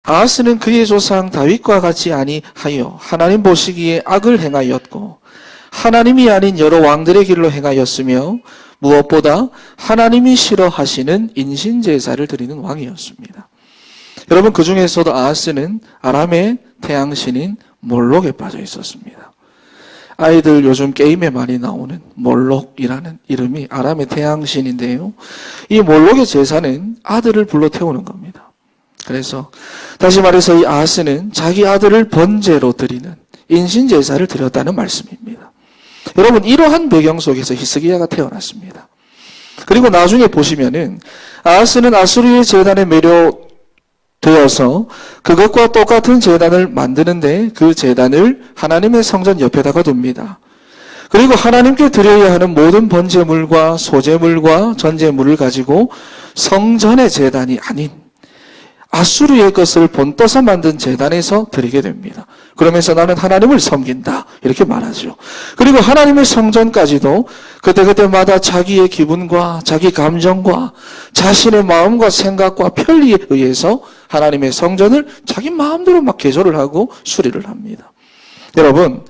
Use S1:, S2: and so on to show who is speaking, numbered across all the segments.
S1: 아하스는 그의 조상 다윗과 같이 아니하여 하나님 보시기에 악을 행하였고 하나님이 아닌 여러 왕들의 길로 행하였으며 무엇보다 하나님이 싫어하시는 인신제사를 드리는 왕이었습니다. 여러분, 그 중에서도 아하스는 아람의 태양신인 몰록에 빠져 있었습니다. 아이들 요즘 게임에 많이 나오는 몰록이라는 이름이 아람의 태양신인데요. 이 몰록의 제사는 아들을 불러 태우는 겁니다. 그래서 다시 말해서 이 아하스는 자기 아들을 번제로 드리는 인신제사를 드렸다는 말씀입니다. 여러분, 이러한 배경 속에서 히스기야가 태어났습니다. 그리고 나중에 보시면은 아하스는 아수르의 제단에 매료되어서 그것과 똑같은 제단을 만드는데 그 제단을 하나님의 성전 옆에다가 둡니다. 그리고 하나님께 드려야 하는 모든 번제물과 소제물과 전제물을 가지고 성전의 제단이 아닌 아수르의 것을 본떠서 만든 제단에서 드리게 됩니다. 그러면서 나는 하나님을 섬긴다 이렇게 말하죠. 그리고 하나님의 성전까지도 그때그때마다 자기의 기분과 자기 감정과 자신의 마음과 생각과 편리에 의해서 하나님의 성전을 자기 마음대로 막 개조를 하고 수리를 합니다. 여러분,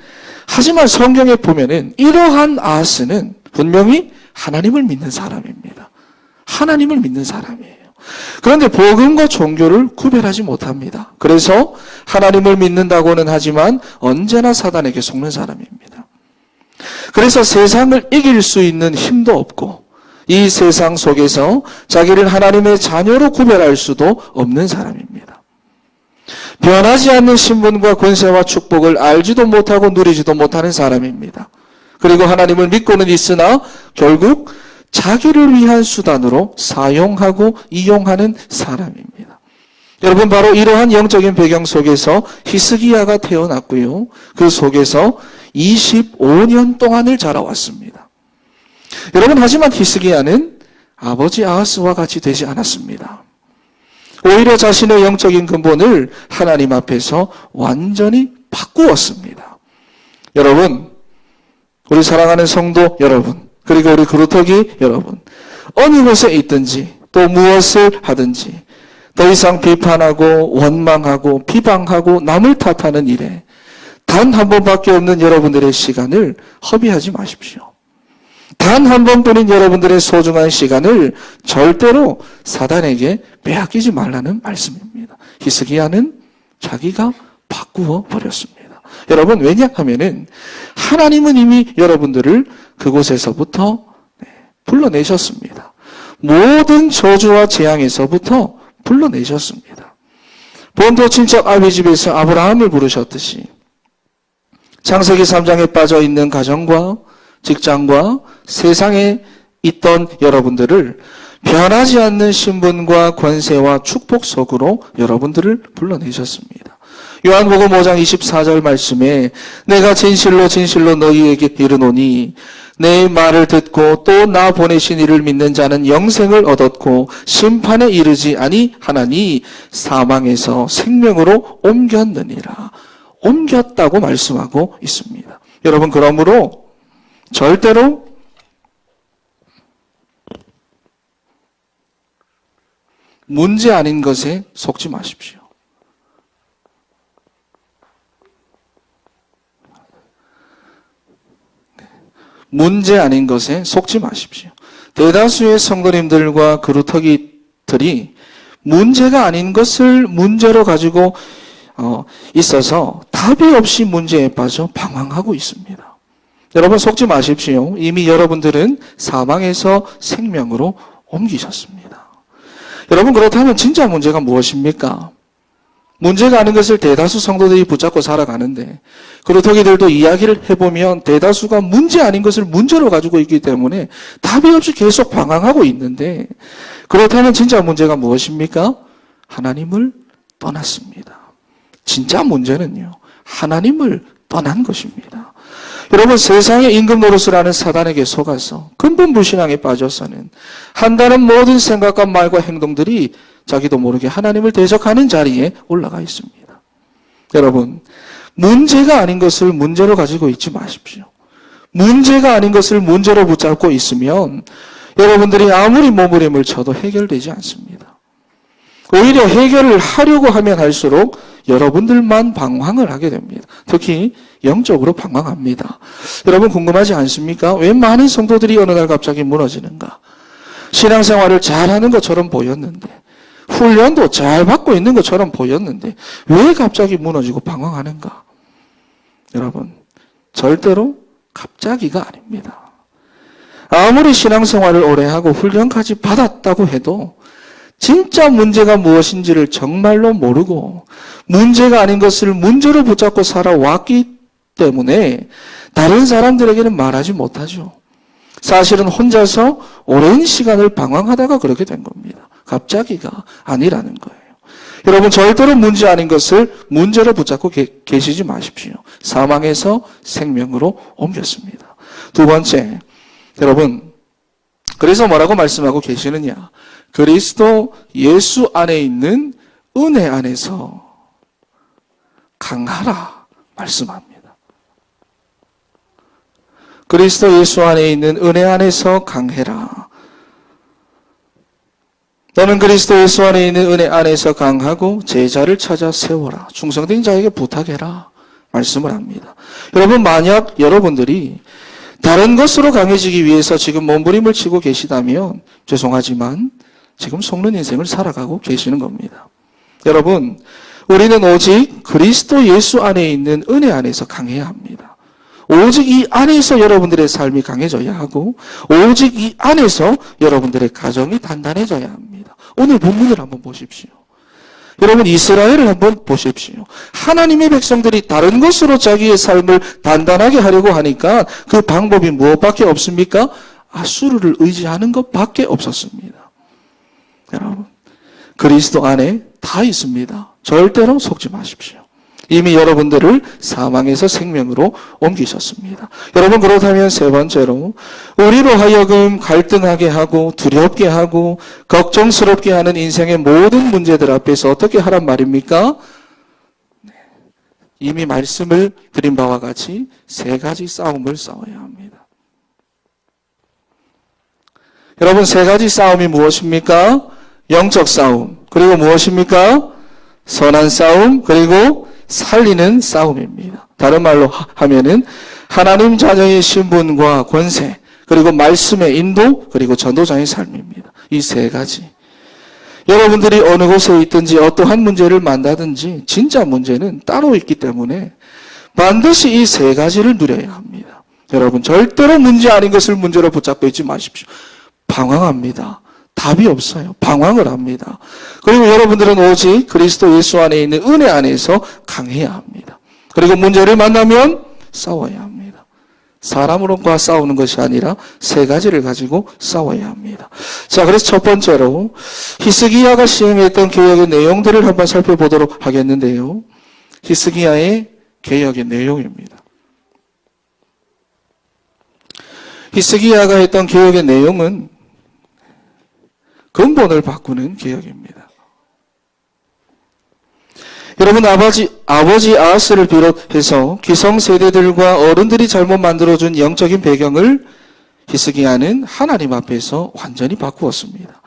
S1: 하지만 성경에 보면은 이러한 아하스는 분명히 하나님을 믿는 사람입니다. 하나님을 믿는 사람이에요. 그런데 복음과 종교를 구별하지 못합니다. 그래서 하나님을 믿는다고는 하지만 언제나 사단에게 속는 사람입니다. 그래서 세상을 이길 수 있는 힘도 없고 이 세상 속에서 자기를 하나님의 자녀로 구별할 수도 없는 사람입니다. 변하지 않는 신분과 권세와 축복을 알지도 못하고 누리지도 못하는 사람입니다. 그리고 하나님을 믿고는 있으나 결국 자기를 위한 수단으로 사용하고 이용하는 사람입니다. 여러분, 바로 이러한 영적인 배경 속에서 히스기야가 태어났고요. 그 속에서 25년 동안을 자라왔습니다. 여러분, 하지만 히스기야는 아버지 아하스와 같이 되지 않았습니다. 오히려 자신의 영적인 근본을 하나님 앞에서 완전히 바꾸었습니다. 여러분, 우리 사랑하는 성도 여러분, 그리고 우리 그루터기 여러분, 어느 곳에 있든지 또 무엇을 하든지 더 이상 비판하고 원망하고 비방하고 남을 탓하는 일에 단 한 번밖에 없는 여러분들의 시간을 허비하지 마십시오. 단 한 번뿐인 여러분들의 소중한 시간을 절대로 사단에게 빼앗기지 말라는 말씀입니다. 히스기야는 자기가 바꾸어 버렸습니다. 여러분, 왜냐하면은 하나님은 이미 여러분들을 그곳에서부터 불러내셨습니다. 모든 저주와 재앙에서부터 불러내셨습니다. 본토 친척 아비집에서 아브라함을 부르셨듯이 창세기 3장에 빠져 있는 가정과 직장과 세상에 있던 여러분들을 변하지 않는 신분과 권세와 축복 속으로 여러분들을 불러내셨습니다. 요한복음 5장 24절 말씀에 내가 진실로 진실로 너희에게 이르노니 내 말을 듣고 또 나 보내신 이를 믿는 자는 영생을 얻었고 심판에 이르지 아니하나니 사망에서 생명으로 옮겼느니라. 옮겼다고 말씀하고 있습니다. 여러분, 그러므로 절대로 문제 아닌 것에 속지 마십시오. 문제 아닌 것에 속지 마십시오. 대다수의 성도님들과 그루터기들이 문제가 아닌 것을 문제로 가지고 있어서 답이 없이 문제에 빠져 방황하고 있습니다. 여러분, 속지 마십시오. 이미 여러분들은 사망에서 생명으로 옮기셨습니다. 여러분, 그렇다면 진짜 문제가 무엇입니까? 문제가 아닌 것을 대다수 성도들이 붙잡고 살아가는데 그루터기들도 이야기를 해보면 대다수가 문제 아닌 것을 문제로 가지고 있기 때문에 답이 없이 계속 방황하고 있는데 그렇다면 진짜 문제가 무엇입니까? 하나님을 떠났습니다. 진짜 문제는요, 하나님을 떠난 것입니다. 여러분, 세상의 임금 노릇을 하는 사단에게 속아서 근본 불신앙에 빠져서는 한다는 모든 생각과 말과 행동들이 자기도 모르게 하나님을 대적하는 자리에 올라가 있습니다. 여러분, 문제가 아닌 것을 문제로 가지고 있지 마십시오. 문제가 아닌 것을 문제로 붙잡고 있으면 여러분들이 아무리 몸부림을 쳐도 해결되지 않습니다. 오히려 해결을 하려고 하면 할수록 여러분들만 방황을 하게 됩니다. 특히 영적으로 방황합니다. 여러분 궁금하지 않습니까? 왜 많은 성도들이 어느 날 갑자기 무너지는가? 신앙생활을 잘하는 것처럼 보였는데, 훈련도 잘 받고 있는 것처럼 보였는데 왜 갑자기 무너지고 방황하는가? 여러분, 절대로 갑자기가 아닙니다. 아무리 신앙생활을 오래 하고 훈련까지 받았다고 해도 진짜 문제가 무엇인지를 정말로 모르고 문제가 아닌 것을 문제로 붙잡고 살아왔기 때문에 다른 사람들에게는 말하지 못하죠. 사실은 혼자서 오랜 시간을 방황하다가 그렇게 된 겁니다. 갑자기가 아니라는 거예요. 여러분 절대로 문제 아닌 것을 문제로 붙잡고 계시지 마십시오. 사망에서 생명으로 옮겼습니다. 두 번째, 여러분 그래서 뭐라고 말씀하고 계시느냐? 그리스도 예수 안에 있는 은혜 안에서 강하라 말씀합니다. 그리스도 예수 안에 있는 은혜 안에서 강해라. 너는 그리스도 예수 안에 있는 은혜 안에서 강하고 제자를 찾아 세워라. 충성된 자에게 부탁해라. 말씀을 합니다. 여러분 만약 여러분들이 다른 것으로 강해지기 위해서 지금 몸부림을 치고 계시다면 죄송하지만 지금 속는 인생을 살아가고 계시는 겁니다. 여러분 우리는 오직 그리스도 예수 안에 있는 은혜 안에서 강해야 합니다. 오직 이 안에서 여러분들의 삶이 강해져야 하고 오직 이 안에서 여러분들의 가정이 단단해져야 합니다. 오늘 본문을 한번 보십시오. 여러분 이스라엘을 한번 보십시오. 하나님의 백성들이 다른 것으로 자기의 삶을 단단하게 하려고 하니까 그 방법이 무엇밖에 없습니까? 아수르를 의지하는 것밖에 없었습니다. 여러분 그리스도 안에 다 있습니다. 절대로 속지 마십시오. 이미 여러분들을 사망에서 생명으로 옮기셨습니다. 여러분 그렇다면 세 번째로 우리로 하여금 갈등하게 하고 두렵게 하고 걱정스럽게 하는 인생의 모든 문제들 앞에서 어떻게 하란 말입니까? 이미 말씀을 드린 바와 같이 세 가지 싸움을 싸워야 합니다. 여러분 세 가지 싸움이 무엇입니까? 영적 싸움, 그리고 무엇입니까? 선한 싸움, 그리고 살리는 싸움입니다. 다른 말로 하면은 하나님 자녀의 신분과 권세, 그리고 말씀의 인도, 그리고 전도자의 삶입니다. 이 세 가지. 여러분들이 어느 곳에 있든지 어떠한 문제를 만나든지 진짜 문제는 따로 있기 때문에 반드시 이 세 가지를 누려야 합니다. 여러분 절대로 문제 아닌 것을 문제로 붙잡고 있지 마십시오. 방황합니다. 답이 없어요. 방황을 합니다. 그리고 여러분들은 오직 그리스도 예수 안에 있는 은혜 안에서 강해야 합니다. 그리고 문제를 만나면 싸워야 합니다. 사람으로과 싸우는 것이 아니라 세 가지를 가지고 싸워야 합니다. 자, 그래서 첫 번째로 히스기야가 시행했던 개혁의 내용들을 한번 살펴보도록 하겠는데요. 히스기야의 개혁의 내용입니다. 히스기야가 했던 개혁의 내용은 근본을 바꾸는 개혁입니다. 여러분 아버지 아하스를 비롯해서 기성세대들과 어른들이 잘못 만들어준 영적인 배경을 히스기야는 하나님 앞에서 완전히 바꾸었습니다.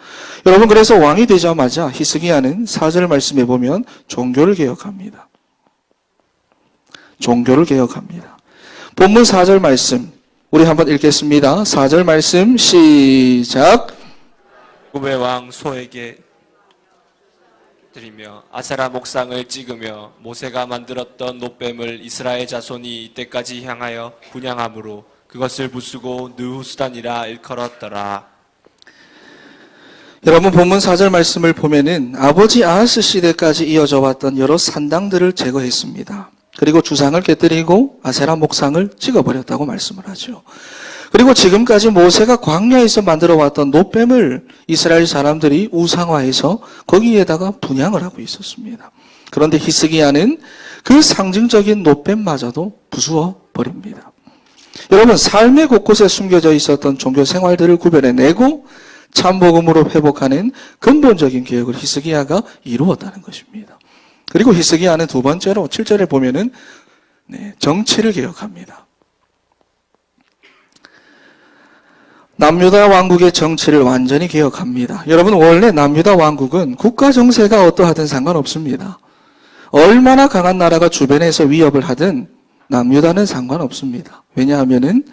S1: 여러분 그래서 왕이 되자마자 히스기야는 4절 말씀에 보면 종교를 개혁합니다. 종교를 개혁합니다. 본문 4절 말씀 우리 한번 읽겠습니다. 4절 말씀 시작.
S2: 야곱의 왕 소에게 드리며 아세라 목상을 찍으며 모세가 만들었던 놋뱀을 이스라엘 자손이 이때까지 향하여 분향함으로 그것을 부수고 느후수단이라 일컬었더라.
S1: 여러분 본문 4절 말씀을 보면은 아버지 아하스 시대까지 이어져 왔던 여러 산당들을 제거했습니다. 그리고 주상을 깨뜨리고 아세라 목상을 찍어버렸다고 말씀을 하죠. 그리고 지금까지 모세가 광야에서 만들어왔던 놋뱀을 이스라엘 사람들이 우상화해서 거기에다가 분향을 하고 있었습니다. 그런데 히스기야는 그 상징적인 놋뱀마저도 부수어 버립니다. 여러분 삶의 곳곳에 숨겨져 있었던 종교 생활들을 구별해내고 참복음으로 회복하는 근본적인 개혁을 히스기야가 이루었다는 것입니다. 그리고 히스기야는 두 번째로 7절에 보면은 정치를 개혁합니다. 남유다 왕국의 정치를 완전히 개혁합니다. 여러분, 원래 남유다 왕국은 국가 정세가 어떠하든 상관없습니다. 얼마나 강한 나라가 주변에서 위협을 하든 남유다는 상관없습니다. 왜냐하면은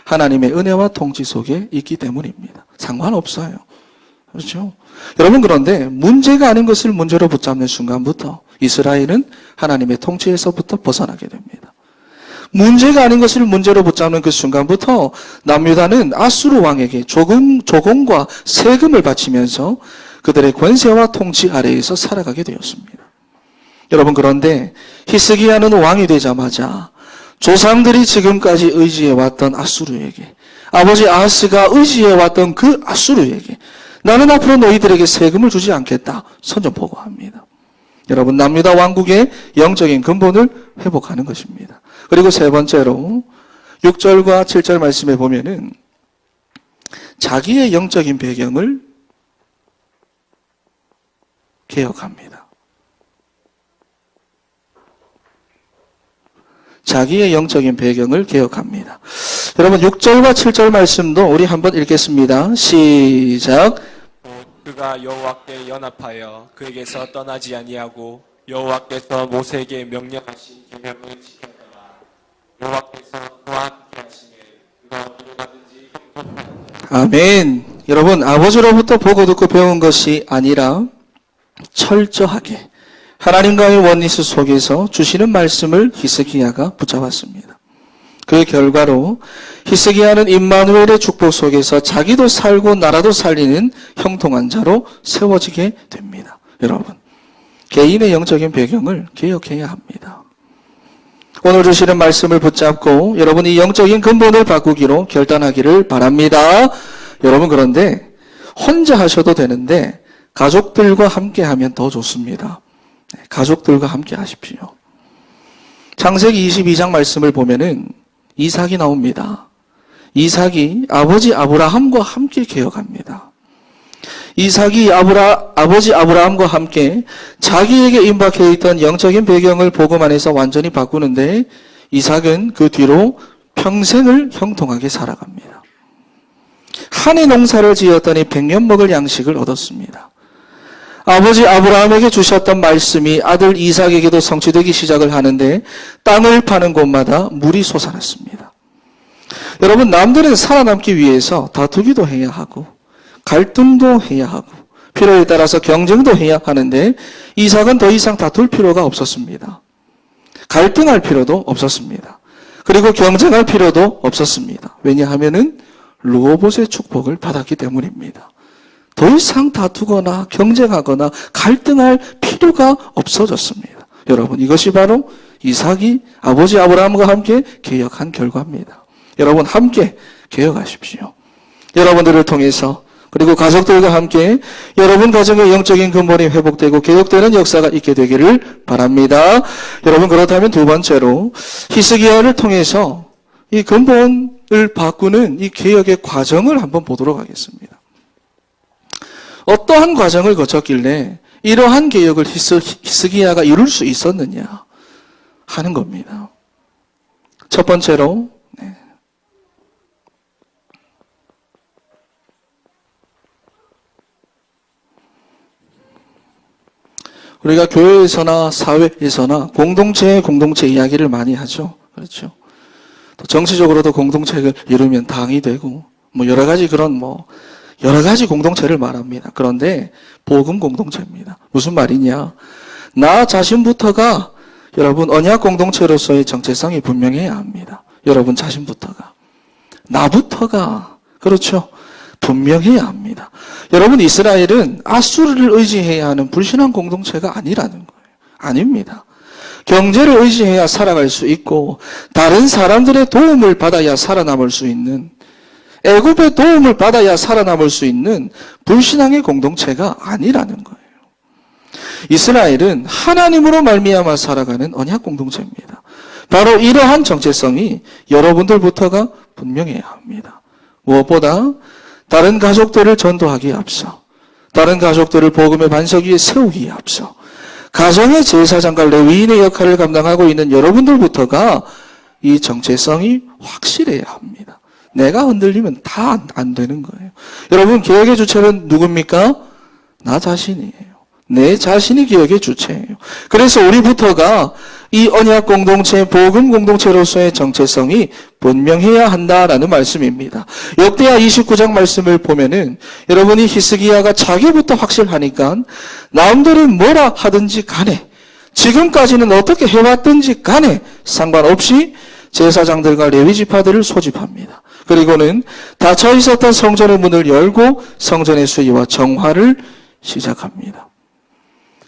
S1: 하나님의 은혜와 통치 속에 있기 때문입니다. 상관없어요. 그렇죠? 여러분, 그런데 문제가 아닌 것을 문제로 붙잡는 순간부터 이스라엘은 하나님의 통치에서부터 벗어나게 됩니다. 문제가 아닌 것을 문제로 붙잡는 그 순간부터 남유다는 아수르 왕에게 조공과 세금을 바치면서 그들의 권세와 통치 아래에서 살아가게 되었습니다. 여러분, 그런데 히스기야는 왕이 되자마자 조상들이 지금까지 의지해왔던 아수르에게, 아버지 아하스가 의지해왔던 그 아수르에게 나는 앞으로 너희들에게 세금을 주지 않겠다 선전포고합니다. 여러분, 남유다 왕국의 영적인 근본을 회복하는 것입니다. 그리고 세 번째로 6절과 7절 말씀에 보면은 자기의 영적인 배경을 개혁합니다. 자기의 영적인 배경을 개혁합니다. 여러분, 6절과 7절 말씀도 우리 한번 읽겠습니다. 시작.
S2: 그가 여호와께 연합하여 그에게서 떠나지 아니하고 여호와께서 모세에게 명령하신 계명을 지켰더라. 여호와께서 그와 함께 하시매 그가 어디로 가든지
S1: 아멘. 여러분, 아버지로부터 보고 듣고 배운 것이 아니라 철저하게 하나님과의 원리스 속에서 주시는 말씀을 히스기야가 붙잡았습니다. 그 결과로 히스기야는 임마누엘의 축복 속에서 자기도 살고 나라도 살리는 형통한 자로 세워지게 됩니다. 여러분, 개인의 영적인 배경을 개혁해야 합니다. 오늘 주시는 말씀을 붙잡고 여러분이 영적인 근본을 바꾸기로 결단하기를 바랍니다. 여러분, 그런데 혼자 하셔도 되는데 가족들과 함께 하면 더 좋습니다. 가족들과 함께 하십시오. 창세기 22장 말씀을 보면은 이삭이 나옵니다. 이삭이 아버지 아브라함과 함께 개혁합니다. 이삭이 아버지 아브라함과 함께 자기에게 임박해 있던 영적인 배경을 복음 안에서 완전히 바꾸는데 이삭은 그 뒤로 평생을 형통하게 살아갑니다. 한 해 농사를 지었더니 100년 먹을 양식을 얻었습니다. 아버지 아브라함에게 주셨던 말씀이 아들 이삭에게도 성취되기 시작을 하는데 땅을 파는 곳마다 물이 솟아났습니다. 여러분, 남들은 살아남기 위해서 다투기도 해야 하고 갈등도 해야 하고 필요에 따라서 경쟁도 해야 하는데 이삭은 더 이상 다툴 필요가 없었습니다. 갈등할 필요도 없었습니다. 그리고 경쟁할 필요도 없었습니다. 왜냐하면은 르호봇의 축복을 받았기 때문입니다. 더 이상 다투거나 경쟁하거나 갈등할 필요가 없어졌습니다. 여러분, 이것이 바로 이삭이 아버지 아브라함과 함께 개혁한 결과입니다. 여러분, 함께 개혁하십시오. 여러분들을 통해서 그리고 가족들과 함께 여러분 가정의 영적인 근본이 회복되고 개혁되는 역사가 있게 되기를 바랍니다. 여러분, 그렇다면 두 번째로 히스기야를 통해서 이 근본을 바꾸는 이 개혁의 과정을 한번 보도록 하겠습니다. 어떠한 과정을 거쳤길래 이러한 개혁을 히스기야가 이룰 수 있었느냐 하는 겁니다. 첫 번째로 우리가 교회에서나 사회에서나 공동체 이야기를 많이 하죠. 그렇죠. 또 정치적으로도 공동체를 이루면 당이 되고 여러 가지 공동체를 말합니다. 그런데 복음 공동체입니다. 무슨 말이냐? 나 자신부터가 여러분 언약 공동체로서의 정체성이 분명해야 합니다. 여러분 자신부터가. 나부터가 그렇죠. 분명해야 합니다. 여러분, 이스라엘은 아수르를 의지해야 하는 불신한 공동체가 아니라는 거예요. 아닙니다. 경제를 의지해야 살아갈 수 있고 다른 사람들의 도움을 받아야 살아남을 수 있는 애굽의 도움을 받아야 살아남을 수 있는 불신앙의 공동체가 아니라는 거예요. 이스라엘은 하나님으로 말미암아 살아가는 언약 공동체입니다. 바로 이러한 정체성이 여러분들부터가 분명해야 합니다. 무엇보다 다른 가족들을 전도하기에 앞서, 다른 가족들을 복음의 반석 위에 세우기에 앞서 가정의 제사장과 레위인의 역할을 감당하고 있는 여러분들부터가 이 정체성이 확실해야 합니다. 내가 흔들리면 다 안 되는 거예요. 여러분, 기억의 주체는 누굽니까? 나 자신이에요. 내 자신이 기억의 주체예요. 그래서 우리부터가 이 언약 공동체, 복음 공동체로서의 정체성이 분명해야 한다라는 말씀입니다. 역대하 29장 말씀을 보면은 여러분이 히스기야가 자기부터 확실하니까 남들이 뭐라 하든지 간에 지금까지는 어떻게 해왔든지 간에 상관없이 제사장들과 레위 지파들을 소집합니다. 그리고는 닫혀 있었던 성전의 문을 열고 성전의 수리와 정화를 시작합니다.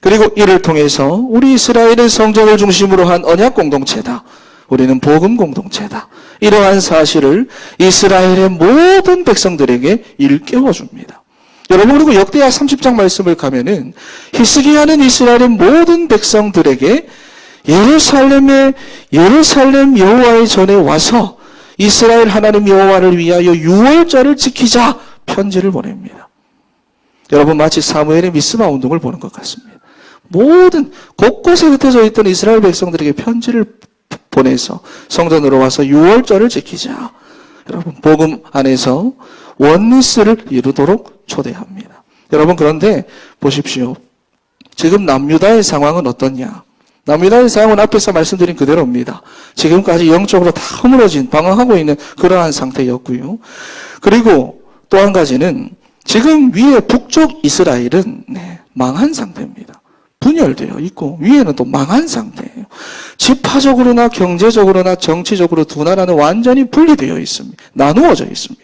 S1: 그리고 이를 통해서 우리 이스라엘의 성전을 중심으로 한 언약 공동체다. 우리는 복음 공동체다. 이러한 사실을 이스라엘의 모든 백성들에게 일깨워줍니다. 여러분, 그리고 역대하 30장 말씀을 가면은 히스기야는 이스라엘의 모든 백성들에게 예루살렘 여호와의 전에 와서 이스라엘 하나님 여호와를 위하여 유월절을 지키자 편지를 보냅니다. 여러분, 마치 사무엘의 미스바 운동을 보는 것 같습니다. 모든 곳곳에 흩어져 있던 이스라엘 백성들에게 편지를 보내서 성전으로 와서 유월절을 지키자. 여러분, 복음 안에서 원리스를 이루도록 초대합니다. 여러분, 그런데 보십시오. 지금 남유다의 상황은 어떠냐? 남유다의 상황은 앞에서 말씀드린 그대로입니다. 지금까지 영적으로 다 허물어진, 방황하고 있는 그러한 상태였고요. 그리고 또 한 가지는 지금 위에 북쪽 이스라엘은 망한 상태입니다. 분열되어 있고 위에는 또 망한 상태예요. 지파적으로나 경제적으로나 정치적으로 두 나라는 완전히 분리되어 있습니다. 나누어져 있습니다.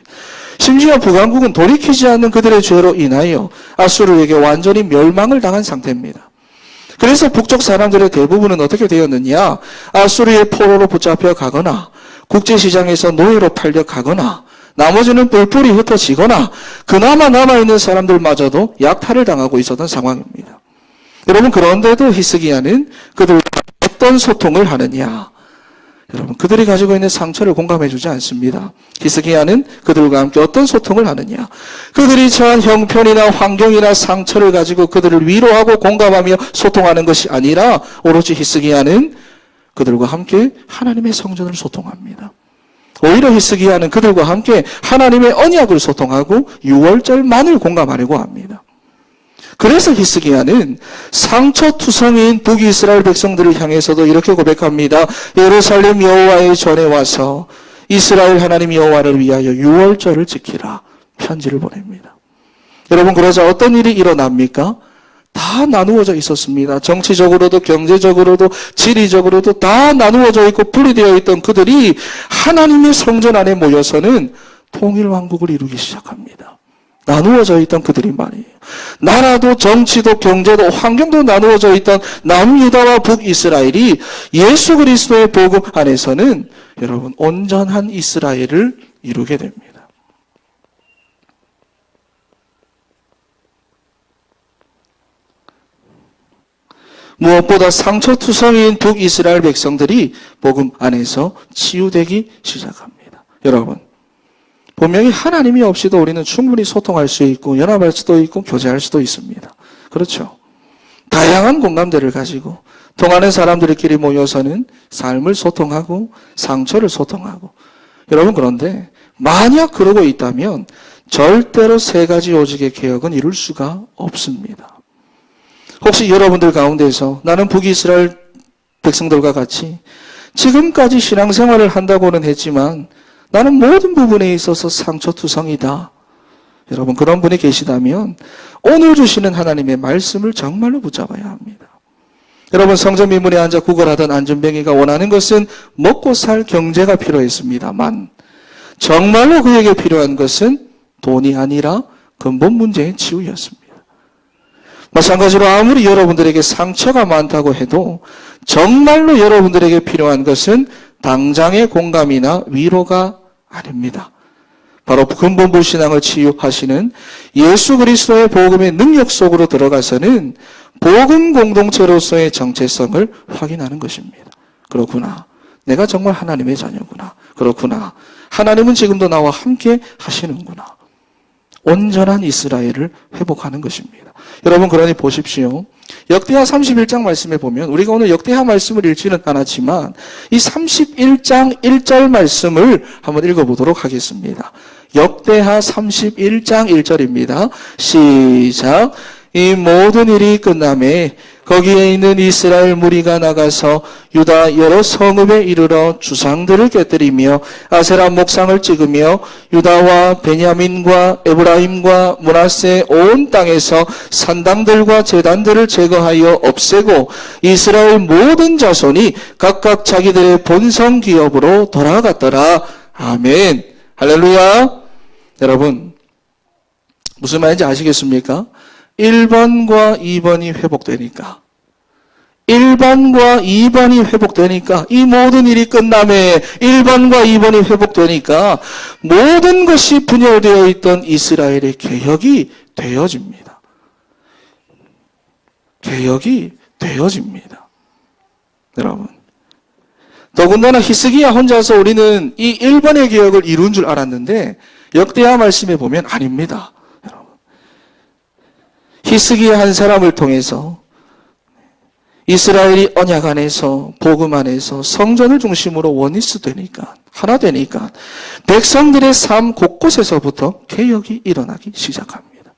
S1: 심지어 북왕국은 돌이키지 않는 그들의 죄로 인하여 아수르에게 완전히 멸망을 당한 상태입니다. 그래서 북쪽 사람들의 대부분은 어떻게 되었느냐? 아수르의 포로로 붙잡혀 가거나 국제시장에서 노예로 팔려 가거나 나머지는 뿔뿔이 흩어지거나 그나마 남아있는 사람들마저도 약탈을 당하고 있었던 상황입니다. 여러분, 그런데도 히스기야는 그들과 어떤 소통을 하느냐? 여러분, 그들이 가지고 있는 상처를 공감해 주지 않습니다. 히스기야는 그들과 함께 어떤 소통을 하느냐? 그들이 처한 형편이나 환경이나 상처를 가지고 그들을 위로하고 공감하며 소통하는 것이 아니라 오로지 히스기야는 그들과 함께 하나님의 성전을 소통합니다. 오히려 히스기야는 그들과 함께 하나님의 언약을 소통하고 유월절만을 공감하려고 합니다. 그래서 히스기야는 상처투성이인 북이스라엘 백성들을 향해서도 이렇게 고백합니다. 예루살렘 여호와의 전에 와서 이스라엘 하나님 여호와를 위하여 유월절을 지키라. 편지를 보냅니다. 여러분, 그러자 어떤 일이 일어납니까? 다 나누어져 있었습니다. 정치적으로도 경제적으로도 지리적으로도 다 나누어져 있고 분리되어 있던 그들이 하나님의 성전 안에 모여서는 통일왕국을 이루기 시작합니다. 나누어져 있던 그들이 말이에요. 나라도 정치도 경제도 환경도 나누어져 있던 남유다와 북이스라엘이 예수 그리스도의 복음 안에서는 여러분 온전한 이스라엘을 이루게 됩니다. 무엇보다 상처투성이인 북이스라엘 백성들이 복음 안에서 치유되기 시작합니다. 여러분, 분명히 하나님이 없이도 우리는 충분히 소통할 수 있고 연합할 수도 있고 교제할 수도 있습니다. 그렇죠? 다양한 공감대를 가지고 통하는 사람들끼리 모여서는 삶을 소통하고 상처를 소통하고 여러분, 그런데 만약 그러고 있다면 절대로 세 가지 오직의 개혁은 이룰 수가 없습니다. 혹시 여러분들 가운데서 나는 북이스라엘 백성들과 같이 지금까지 신앙생활을 한다고는 했지만 나는 모든 부분에 있어서 상처투성이다. 여러분, 그런 분이 계시다면 오늘 주시는 하나님의 말씀을 정말로 붙잡아야 합니다. 여러분, 성전 미문에 앉아 구걸하던 안전뱅이가 원하는 것은 먹고 살 경제가 필요했습니다만 정말로 그에게 필요한 것은 돈이 아니라 근본 문제의 치유였습니다. 마찬가지로 아무리 여러분들에게 상처가 많다고 해도 정말로 여러분들에게 필요한 것은 당장의 공감이나 위로가 아닙니다. 바로 근본 불신앙을 치유하시는 예수 그리스도의 복음의 능력 속으로 들어가서는 복음 공동체로서의 정체성을 확인하는 것입니다. 그렇구나. 내가 정말 하나님의 자녀구나. 그렇구나. 하나님은 지금도 나와 함께 하시는구나. 온전한 이스라엘을 회복하는 것입니다. 여러분, 그러니 보십시오. 역대하 31장 말씀에 보면, 우리가 오늘 역대하 말씀을 읽지는 않았지만 이 31장 1절 말씀을 한번 읽어보도록 하겠습니다. 역대하 31장 1절입니다. 시작. 이 모든 일이 끝남에 거기에 있는 이스라엘 무리가 나가서 유다 여러 성읍에 이르러 주상들을 깨뜨리며 아세라 목상을 찍으며 유다와 베냐민과 에브라임과 므낫세 온 땅에서 산당들과 제단들을 제거하여 없애고 이스라엘 모든 자손이 각각 자기들의 본성 기업으로 돌아갔더라. 아멘. 할렐루야. 여러분, 무슨 말인지 아시겠습니까? 1번과 2번이 회복되니까, 1번과 2번이 회복되니까, 이 모든 일이 끝남에 1번과 2번이 회복되니까 모든 것이 분열되어 있던 이스라엘의 개혁이 되어집니다. 개혁이 되어집니다. 여러분, 더군다나 히스기야 혼자서 우리는 이 1번의 개혁을 이룬 줄 알았는데 역대하 말씀에 보면 아닙니다. 히스기야 한 사람을 통해서 이스라엘이 언약 안에서, 복음 안에서 성전을 중심으로 원리스 되니까, 하나 되니까 백성들의 삶 곳곳에서부터 개혁이 일어나기 시작합니다.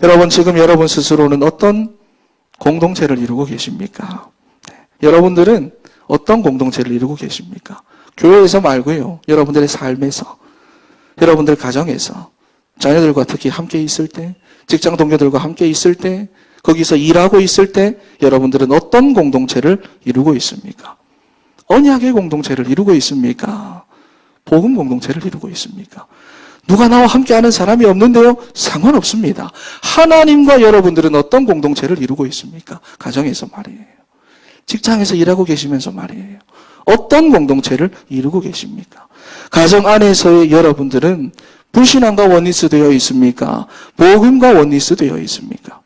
S1: 여러분, 지금 여러분 스스로는 어떤 공동체를 이루고 계십니까? 여러분들은 어떤 공동체를 이루고 계십니까? 교회에서 말고요, 여러분들의 삶에서, 여러분들 가정에서, 자녀들과 특히 함께 있을 때, 직장 동료들과 함께 있을 때, 거기서 일하고 있을 때 여러분들은 어떤 공동체를 이루고 있습니까? 언약의 공동체를 이루고 있습니까? 복음 공동체를 이루고 있습니까? 누가 나와 함께하는 사람이 없는데요? 상관없습니다. 하나님과 여러분들은 어떤 공동체를 이루고 있습니까? 가정에서 말이에요. 직장에서 일하고 계시면서 말이에요. 어떤 공동체를 이루고 계십니까? 가정 안에서의 여러분들은 불신앙과 원리스 되어 있습니까? 복음과 원리스 되어 있습니까?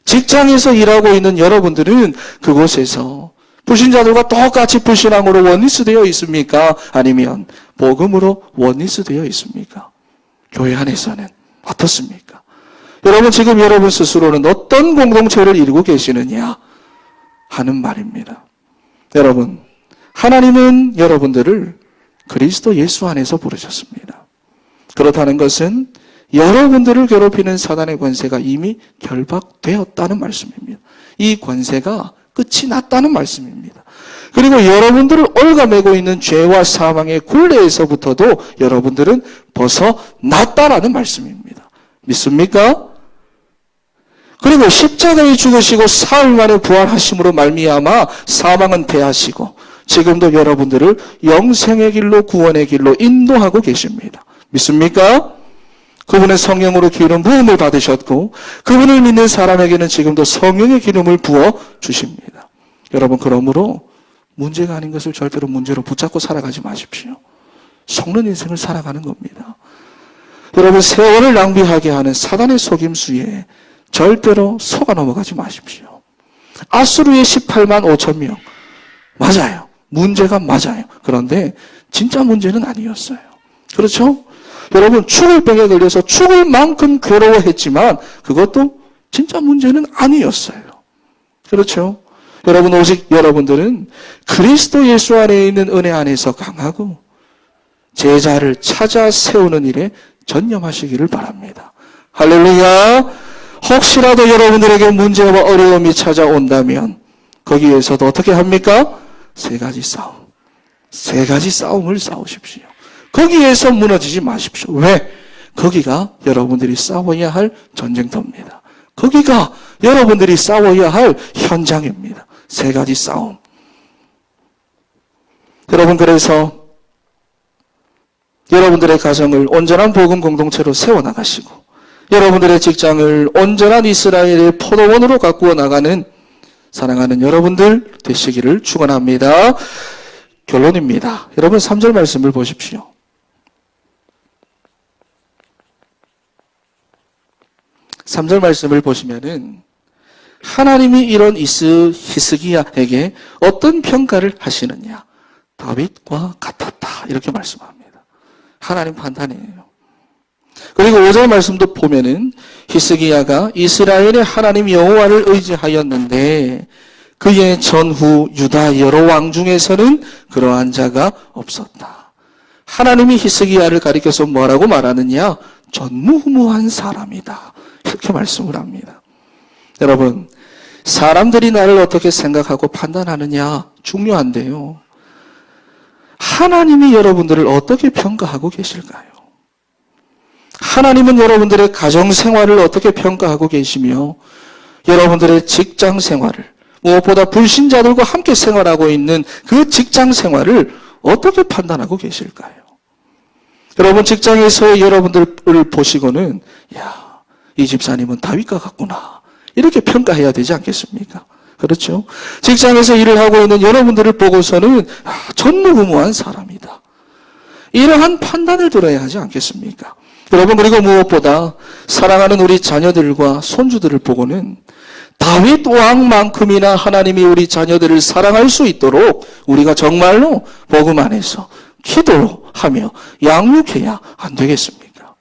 S1: 직장에서 일하고 있는 여러분들은 그곳에서 불신자들과 똑같이 불신앙으로 원리스 되어 있습니까? 아니면 복음으로 원리스 되어 있습니까? 교회 안에서는 어떻습니까? 여러분, 지금 여러분 스스로는 어떤 공동체를 이루고 계시느냐 하는 말입니다. 여러분, 하나님은 여러분들을 그리스도 예수 안에서 부르셨습니다. 그렇다는 것은 여러분들을 괴롭히는 사단의 권세가 이미 결박되었다는 말씀입니다. 이 권세가 끝이 났다는 말씀입니다. 그리고 여러분들을 얽어매고 있는 죄와 사망의 굴레에서부터도 여러분들은 벗어났다라는 말씀입니다. 믿습니까? 그리고 십자가에 죽으시고 사흘 만에 부활하심으로 말미암아 사망은 패하시고 지금도 여러분들을 영생의 길로, 구원의 길로 인도하고 계십니다. 믿습니까? 그분의 성령으로 기름 부음을 받으셨고 그분을 믿는 사람에게는 지금도 성령의 기름을 부어 주십니다. 여러분, 그러므로 문제가 아닌 것을 절대로 문제로 붙잡고 살아가지 마십시오. 속는 인생을 살아가는 겁니다. 여러분, 세월을 낭비하게 하는 사단의 속임수에 절대로 속아 넘어가지 마십시오. 아수르의 18만 5천 명, 맞아요. 문제가 맞아요. 그런데 진짜 문제는 아니었어요. 그렇죠? 여러분, 죽을 병에 걸려서 죽을 만큼 괴로워했지만 그것도 진짜 문제는 아니었어요. 그렇죠? 여러분, 오직 여러분들은 그리스도 예수 안에 있는 은혜 안에서 강하고 제자를 찾아 세우는 일에 전념하시기를 바랍니다. 할렐루야! 혹시라도 여러분들에게 문제와 어려움이 찾아온다면 거기에서도 어떻게 합니까? 세 가지 싸움을 싸우십시오. 거기에서 무너지지 마십시오. 왜? 거기가 여러분들이 싸워야 할 전쟁터입니다. 거기가 여러분들이 싸워야 할 현장입니다. 세 가지 싸움. 여러분, 그래서 여러분들의 가정을 온전한 복음 공동체로 세워나가시고 여러분들의 직장을 온전한 이스라엘의 포도원으로 가꾸어 나가는 사랑하는 여러분들 되시기를 축원합니다. 결론입니다. 여러분, 3절 말씀을 보십시오. 3절 말씀을 보시면은 하나님이 이런 히스기야에게 어떤 평가를 하시느냐? 다윗과 같았다. 이렇게 말씀합니다. 하나님 판단이에요. 그리고 5절 말씀도 보면은 히스기야가 이스라엘의 하나님 여호와를 의지하였는데 그의 전후 유다 여러 왕 중에서는 그러한 자가 없었다. 하나님이 히스기야를 가리켜서 뭐라고 말하느냐? 전무후무한 사람이다. 이렇게 말씀을 합니다. 여러분, 사람들이 나를 어떻게 생각하고 판단하느냐 중요한데요. 하나님이 여러분들을 어떻게 평가하고 계실까요? 하나님은 여러분들의 가정생활을 어떻게 평가하고 계시며 여러분들의 직장생활을 무엇보다 불신자들과 함께 생활하고 있는 그 직장생활을 어떻게 판단하고 계실까요? 여러분 직장에서의 여러분들을 보시고는 야, 이 집사님은 다윗과 같구나 이렇게 평가해야 되지 않겠습니까? 그렇죠? 직장에서 일을 하고 있는 여러분들을 보고서는 전무후무한 사람이다. 이러한 판단을 들어야 하지 않겠습니까? 여러분 그리고 무엇보다 사랑하는 우리 자녀들과 손주들을 보고는 다윗 왕만큼이나 하나님이 우리 자녀들을 사랑할 수 있도록 우리가 정말로 복음 안에서 기도로 하며 양육해야 안 되겠습니까?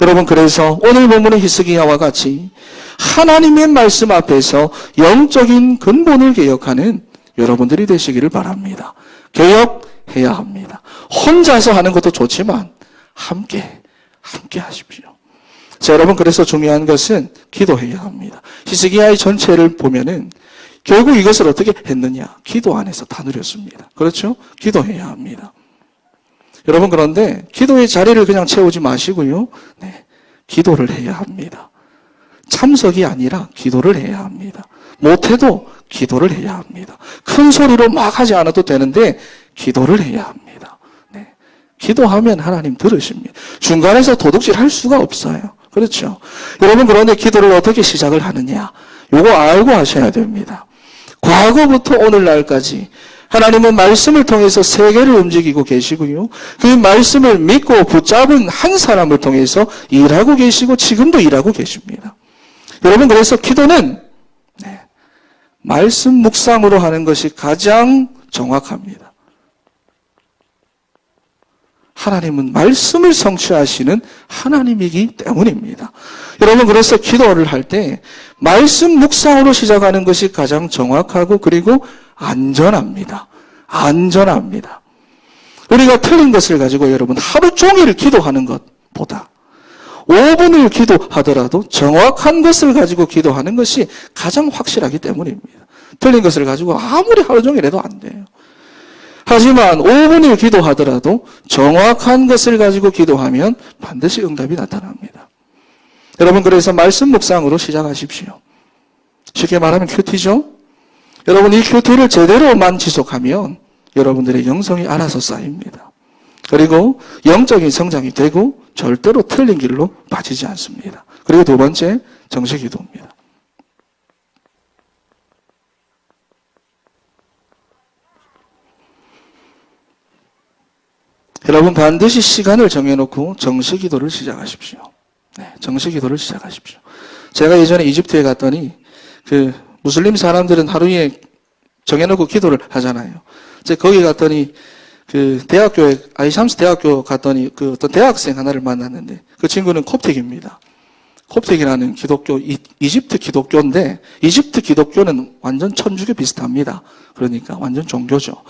S1: 여러분 그래서 오늘 본문의 히스기야와 같이 하나님의 말씀 앞에서 영적인 근본을 개혁하는 여러분들이 되시기를 바랍니다. 개혁해야 합니다. 혼자서 하는 것도 좋지만 함께 하십시오. 자, 여러분 그래서 중요한 것은 기도해야 합니다. 히스기야의 전체를 보면은 결국 이것을 어떻게 했느냐? 기도 안에서 다 누렸습니다. 그렇죠? 기도해야 합니다. 여러분 그런데 기도의 자리를 그냥 채우지 마시고요. 네, 기도를 해야 합니다. 참석이 아니라 기도를 해야 합니다. 못해도 기도를 해야 합니다. 큰 소리로 막 하지 않아도 되는데 기도를 해야 합니다. 네, 기도하면 하나님 들으십니다. 중간에서 도둑질 할 수가 없어요. 그렇죠? 여러분 그런데 기도를 어떻게 시작을 하느냐? 요거 알고 하셔야 됩니다. 과거부터 오늘날까지 하나님은 말씀을 통해서 세계를 움직이고 계시고요. 그 말씀을 믿고 붙잡은 한 사람을 통해서 일하고 계시고 지금도 일하고 계십니다. 여러분 그래서 기도는 말씀 묵상으로 하는 것이 가장 정확합니다. 하나님은 말씀을 성취하시는 하나님이기 때문입니다. 여러분 그래서 기도를 할 때 말씀 묵상으로 시작하는 것이 가장 정확하고 그리고 안전합니다. 안전합니다. 우리가 틀린 것을 가지고 여러분 하루 종일 기도하는 것보다 5분을 기도하더라도 정확한 것을 가지고 기도하는 것이 가장 확실하기 때문입니다. 틀린 것을 가지고 아무리 하루 종일 해도 안 돼요. 하지만 5분을 기도하더라도 정확한 것을 가지고 기도하면 반드시 응답이 나타납니다. 여러분 그래서 말씀 묵상으로 시작하십시오. 쉽게 말하면 큐티죠? 여러분 이 큐티를 제대로만 지속하면 여러분들의 영성이 알아서 쌓입니다. 그리고 영적인 성장이 되고 절대로 틀린 길로 빠지지 않습니다. 그리고 두 번째 정식 기도입니다. 여러분 반드시 시간을 정해놓고 정식 기도를 시작하십시오. 네, 정식 기도를 시작하십시오. 제가 예전에 이집트에 갔더니 그 무슬림 사람들은 하루에 정해놓고 기도를 하잖아요. 제가 거기 갔더니 그 대학교에 아이샴스 대학교 갔더니 그 어떤 대학생 하나를 만났는데 그 친구는 콥틱입니다. 콥틱이라는 기독교 이집트 기독교인데 이집트 기독교는 완전 천주교 비슷합니다. 그러니까 완전 종교죠.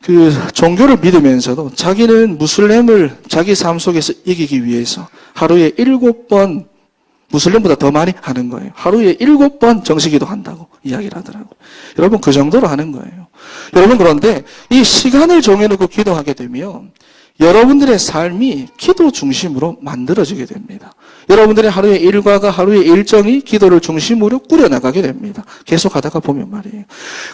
S1: 그 종교를 믿으면서도 자기는 무슬림을 자기 삶 속에서 이기기 위해서 하루에 7번 무슬림보다 더 많이 하는 거예요. 하루에 7번 정식기도 한다고 이야기를 하더라고요. 여러분 그 정도로 하는 거예요. 여러분 그런데 이 시간을 정해놓고 기도하게 되면 여러분들의 삶이 기도 중심으로 만들어지게 됩니다. 여러분들의 하루의 일과가 하루의 일정이 기도를 중심으로 꾸려나가게 됩니다. 계속 하다가 보면 말이에요.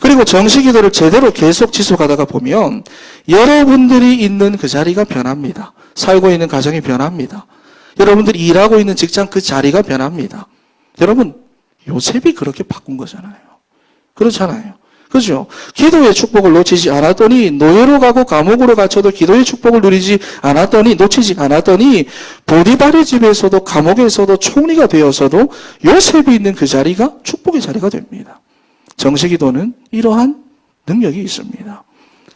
S1: 그리고 정식 기도를 제대로 계속 지속하다가 보면 여러분들이 있는 그 자리가 변합니다. 살고 있는 가정이 변합니다. 여러분들이 일하고 있는 직장 그 자리가 변합니다. 여러분 요셉이 그렇게 바꾼 거잖아요. 그렇잖아요. 그죠? 기도의 축복을 놓치지 않았더니 노예로 가고 감옥으로 갇혀도 기도의 축복을 누리지 않았더니 놓치지 않았더니 보디발의 집에서도 감옥에서도 총리가 되어서도 요셉이 있는 그 자리가 축복의 자리가 됩니다. 정식기도는 이러한 능력이 있습니다.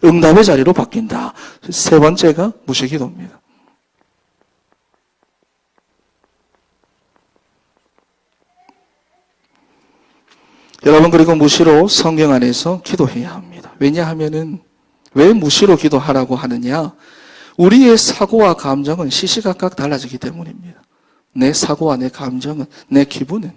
S1: 응답의 자리로 바뀐다. 세 번째가 무시기도입니다. 여러분, 그리고 무시로 성경 안에서 기도해야 합니다. 왜냐하면은 왜 무시로 기도하라고 하느냐? 우리의 사고와 감정은 시시각각 달라지기 때문입니다. 내 사고와 내 감정은, 내 기분은.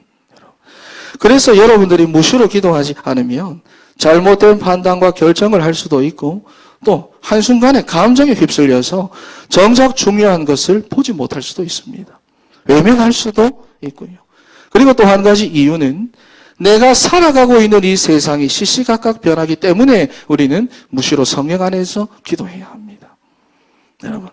S1: 그래서 여러분들이 무시로 기도하지 않으면 잘못된 판단과 결정을 할 수도 있고, 또 한순간에 감정에 휩쓸려서 정작 중요한 것을 보지 못할 수도 있습니다. 외면할 수도 있고요. 그리고 또 한 가지 이유는 내가 살아가고 있는 이 세상이 시시각각 변하기 때문에 우리는 무시로 성령 안에서 기도해야 합니다. 여러분,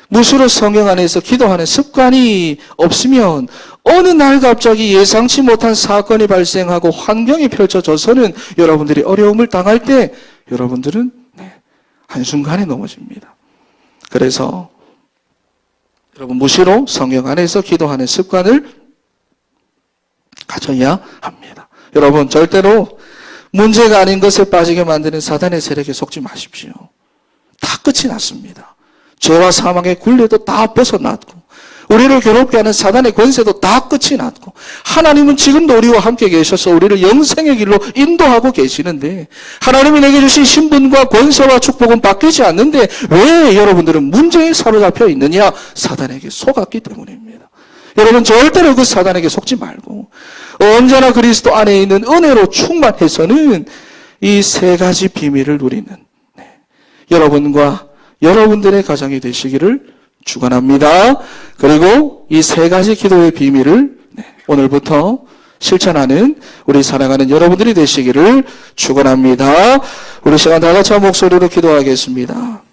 S1: 무시로 성령 안에서 기도하는 습관이 없으면 어느 날 갑자기 예상치 못한 사건이 발생하고 환경이 펼쳐져서는 여러분들이 어려움을 당할 때 여러분들은 한순간에 넘어집니다. 그래서 여러분, 무시로 성령 안에서 기도하는 습관을 가져야 합니다. 여러분, 절대로 문제가 아닌 것에 빠지게 만드는 사단의 세력에 속지 마십시오. 다 끝이 났습니다. 죄와 사망의 굴레도 다 벗어났고, 우리를 괴롭게 하는 사단의 권세도 다 끝이 났고, 하나님은 지금도 우리와 함께 계셔서 우리를 영생의 길로 인도하고 계시는데, 하나님이 내게 주신 신분과 권세와 축복은 바뀌지 않는데 왜 여러분들은 문제에 사로잡혀 있느냐? 사단에게 속았기 때문입니다. 여러분, 절대로 그 사단에게 속지 말고 언제나 그리스도 안에 있는 은혜로 충만해서는 이 세 가지 비밀을 누리는 여러분과 여러분들의 가정이 되시기를 축원합니다. 그리고 이 세 가지 기도의 비밀을 오늘부터 실천하는 우리 사랑하는 여러분들이 되시기를 축원합니다. 우리 시간 다 같이 한 목소리로 기도하겠습니다.